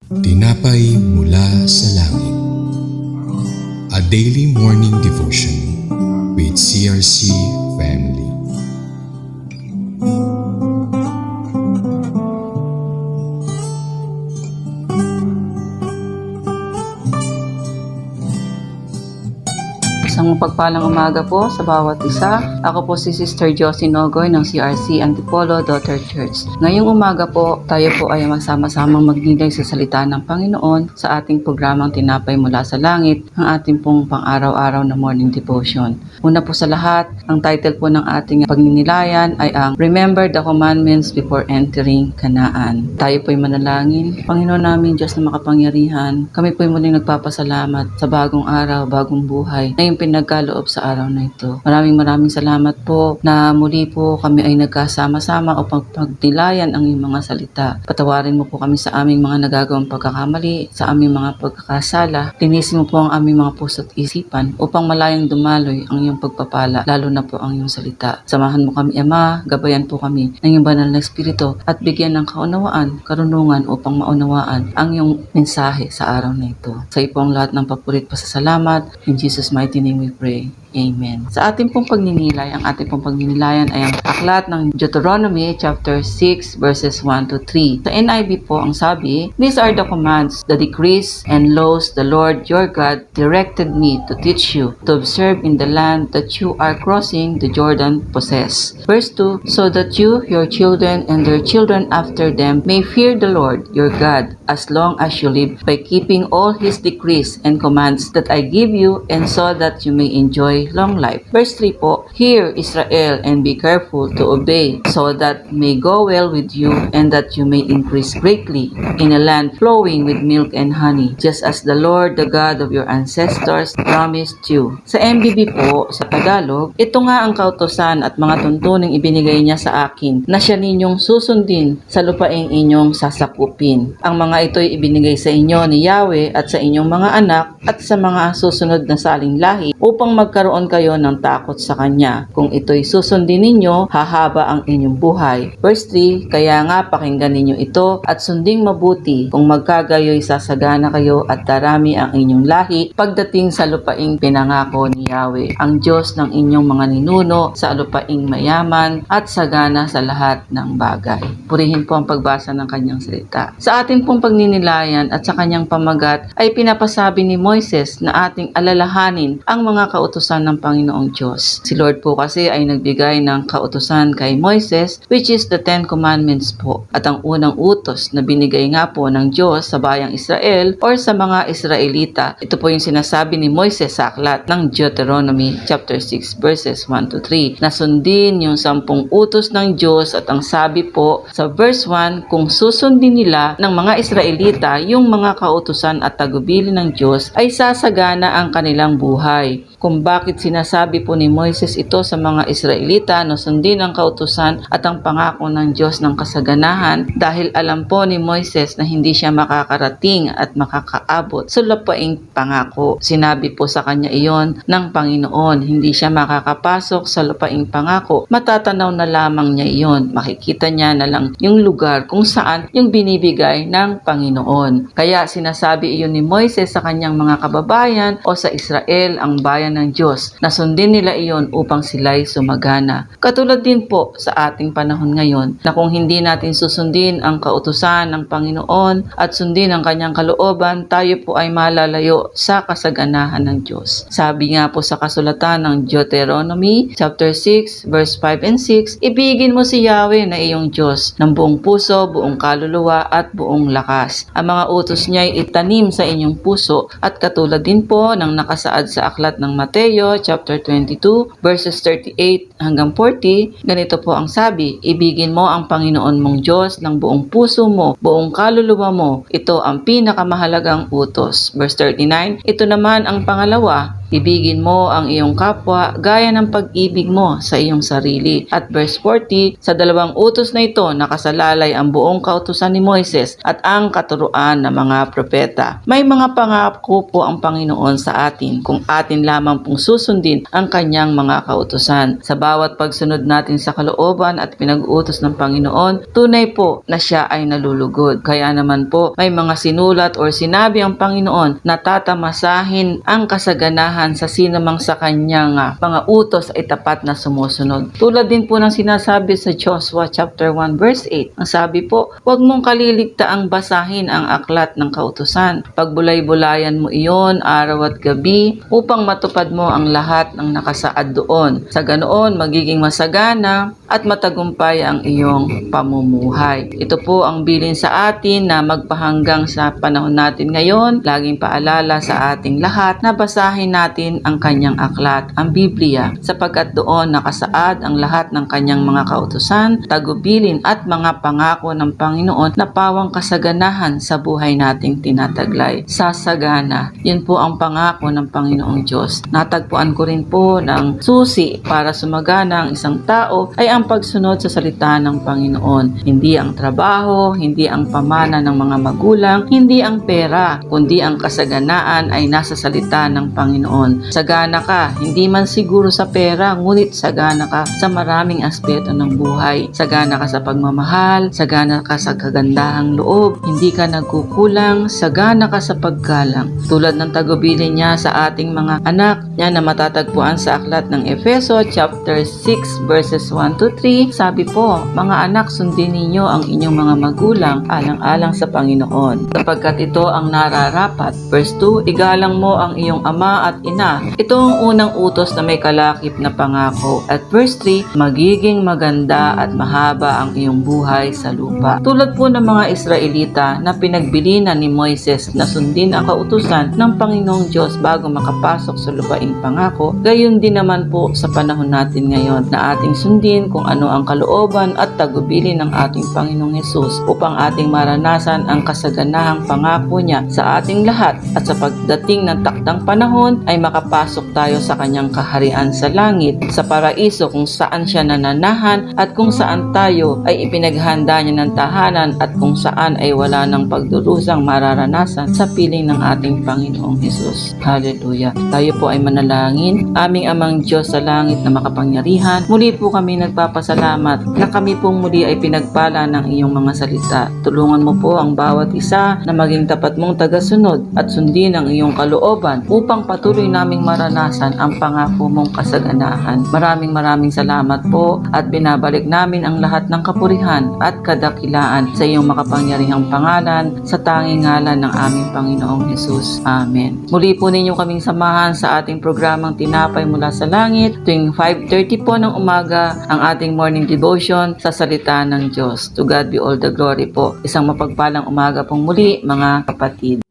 Tinapay mula sa langit. A daily morning devotion with CRC family. Isang pagpalang umaga po sa bawat isa. Ako po si Sister Josie Nogoy ng CRC Antipolo Daughter Church. Ngayong umaga po, tayo po ay magsama-samang magnilay sa salita ng Panginoon sa ating programang Tinapay Mula sa Langit, ang ating pong pang-araw-araw na morning devotion. Una po sa lahat, ang title po ng ating pagninilayan ay ang Remember the Commandments Before Entering Canaan. Tayo po ay manalangin. Panginoon namin, Diyos na makapangyarihan, kami po ay muling nagpapasalamat sa bagong araw, bagong buhay na yung pinagkaloob sa araw na ito. Maraming salamat po na muli po kami ay nagkasama-sama upang pagnilayan ang iyong mga salita. Patawarin mo po kami sa aming mga nagagawang pagkakamali, sa aming mga pagkakasala. Linisin mo po ang aming mga puso at isipan upang malayang dumaloy ang iyong pagpapala, lalo na po ang iyong salita. Samahan mo kami, Ama, gabayan po kami ng iyong banal na Espiritu at bigyan ng kaunawaan, karunungan upang maunawaan ang iyong mensahe sa araw na ito. Sa iyo po ang lahat ng papurit pasasalamat. In Jesus' mighty name we pray. Amen. Sa ating pong pagninilay, ang ating pong pagninilayan ay ang aklat ng Deuteronomy chapter 6 verses 1 to 3. Sa NIV po ang sabi, "These are the commands, the decrees and laws the Lord your God directed me to teach you, to observe in the land that you are crossing the Jordan possess." Verse 2, "So that you, your children, and their children after them may fear the Lord your God as long as you live, by keeping all His decrees and commands that I give you, and so that you may enjoy long life." Verse 3 po, "Hear, Israel, and be careful to obey, so that may go well with you, and that you may increase greatly in a land flowing with milk and honey, just as the Lord, the God of your ancestors, promised you." Sa MBB po, sa Tagalog, "Ito nga ang kautusan at mga tuntuning ibinigay niya sa akin, na siya ninyong susundin sa lupaing inyong sasakupin. Ang mga ito'y ibinigay sa inyo ni Yahweh at sa inyong mga anak at sa mga susunod na saling lahi, upang magkaroon kayo ng takot sa Kanya. Kung ito'y susundin ninyo, hahaba ang inyong buhay." Verse 3, "Kaya nga pakinggan ninyo ito at sunding mabuti, kung magkagayo'y sasagana kayo at darami ang inyong lahi pagdating sa lupaing pinangako ni Yahweh, ang Diyos ng inyong mga ninuno, sa lupaing mayaman at sagana sa lahat ng bagay." Purihin po ang pagbasa ng Kanyang salita. Sa ating pong pagninilayan at sa Kanyang pamagat ay pinapasabi ni Moises na ating alalahanin ang mga kautusan ng Panginoong Diyos. Si Lord po kasi ay nagbigay ng kautusan kay Moises, which is the 10 Commandments po. At ang unang utos na binigay nga po ng Diyos sa bayang Israel or sa mga Israelita, ito po yung sinasabi ni Moises sa aklat ng Deuteronomy chapter 6 verses 1 to 3, na sundin yung 10 utos ng Diyos. At ang sabi po sa verse 1, kung susundin nila ng mga Israelita yung mga kautusan at tagubilin ng Diyos, ay sasagana ang kanilang buhay. Kung bakit sinasabi po ni Moises ito sa mga Israelita na sundin ang kautusan at ang pangako ng Diyos ng kasaganahan, dahil alam po ni Moises na hindi siya makakarating at makakaabot sa lupaing pangako. Sinabi po sa kanya iyon ng Panginoon, hindi siya makakapasok sa lupaing pangako. Matatanaw na lamang niya iyon. Makikita niya na lang yung lugar kung saan yung binibigay ng Panginoon. Kaya sinasabi iyon ni Moises sa kanyang mga kababayan o sa Israel, ang bayan ng Diyos, na sundin nila iyon upang sila'y sumagana. Katulad din po sa ating panahon ngayon, na kung hindi natin susundin ang kautusan ng Panginoon at sundin ang kanyang kalooban, tayo po ay malalayo sa kasaganahan ng Diyos. Sabi nga po sa kasulatan ng Deuteronomy chapter 6 verse 5 and 6, "Ibigin mo si Yahweh na iyong Diyos ng buong puso, buong kaluluwa at buong lakas. Ang mga utos niya ay itanim sa inyong puso." At katulad din po ng nakasaad sa aklat ng Mateo chapter 22 verses 38 hanggang 40, ganito po ang sabi, "Ibigin mo ang Panginoon mong Diyos ng buong puso mo, buong kaluluwa mo. Ito ang pinakamahalagang utos." Verse 39, "Ito naman ang pangalawa, Ibigin mo ang iyong kapwa gaya ng pag-ibig mo sa iyong sarili. At verse 40, sa dalawang utos na ito nakasalalay ang buong kautusan ni Moises at ang katuruan ng mga propeta. May mga pangako po ang Panginoon sa atin kung atin lamang pong susundin ang kanyang mga kautusan. Sa bawat pagsunod natin sa kalooban at pinag-utos ng Panginoon, tunay po na siya ay nalulugod. Kaya naman po may mga sinulat or sinabi ang Panginoon na tatamasahin ang kasaganahan sa sinamang sa kanyang mga utos ay tapat na sumusunod. Tulad din po ng sinasabi sa Joshua chapter 1 verse 8. Ang sabi po, huwag mong kaliligtaang basahin ang aklat ng kautusan. Pagbulay-bulayan mo iyon araw at gabi upang matupad mo ang lahat ng nakasaad doon. Sa ganoon, magiging masagana at matagumpay ang iyong pamumuhay. Ito po ang bilin sa atin na magpahanggang sa panahon natin ngayon. Laging paalala sa ating lahat na basahin natin ang kanyang aklat, ang Biblia, sapagkat doon nakasaad ang lahat ng kanyang mga kautusan, tagubilin at mga pangako ng Panginoon na pawang kasaganahan sa buhay nating tinataglay. Sasagana, yun po ang pangako ng Panginoong Diyos. Natagpuan ko rin po ng susi para sumagana ang isang tao ay ang pagsunod sa salita ng Panginoon. Hindi ang trabaho, hindi ang pamana ng mga magulang, hindi ang pera, kundi ang kasaganaan ay nasa salita ng Panginoon. Sagana ka, hindi man siguro sa pera, ngunit sagana ka sa maraming aspeto ng buhay. Sagana ka sa pagmamahal, sagana ka sa kagandahang loob, hindi ka nagkukulang, sagana ka sa paggalang. Tulad ng tagubilin niya sa ating mga anak, yan na matatagpuan sa aklat ng Efeso chapter 6 verses 1 to 3, sabi po, mga anak, sundin ninyo ang inyong mga magulang alang-alang sa Panginoon, sapagkat ito ang nararapat. Verse 2, igalang mo ang iyong ama at ina. Ito ang unang utos na may kalakip na pangako. At verse 3, magiging maganda at mahaba ang iyong buhay sa lupa. Tulad po ng mga Israelita na pinagbilinan ni Moises na sundin ang kautusan ng Panginoong Diyos bago makapasok sa lupaing pangako, gayon din naman po sa panahon natin ngayon na ating sundin kung ano ang kalooban at tagubilin ng ating Panginoong Hesus upang ating maranasan ang kasaganahang pangako niya sa ating lahat at sa pagdating ng takdang panahon ay makapasok tayo sa kanyang kaharian sa langit, sa paraiso kung saan siya nananahan at kung saan tayo ay ipinaghanda niya ng tahanan at kung saan ay wala ng pagdurusang mararanasan sa piling ng ating Panginoong Hesus. Hallelujah! Tayo po ay manalangin. Aming Amang Diyos sa langit na makapangyarihan, muli po kami nagpapasalamat na kami pong muli ay pinagpala ng iyong mga salita. Tulungan mo po ang bawat isa na maging tapat mong tagasunod at sundin ang iyong kalooban upang patuloy naming maranasan ang pangako mong kasaganahan. Maraming salamat po at binabalik namin ang lahat ng kapurihan at kadakilaan sa iyong makapangyarihang pangalan sa tanging ngalan ng aming Panginoong Hesus. Amen. Muli po ninyo kaming samahan sa ating programang Tinapay Mula sa Langit tuwing 5:30 po ng umaga ang ating morning devotion sa salita ng Diyos. To God be all the glory po. Isang mapagpalang umaga pong muli mga kapatid.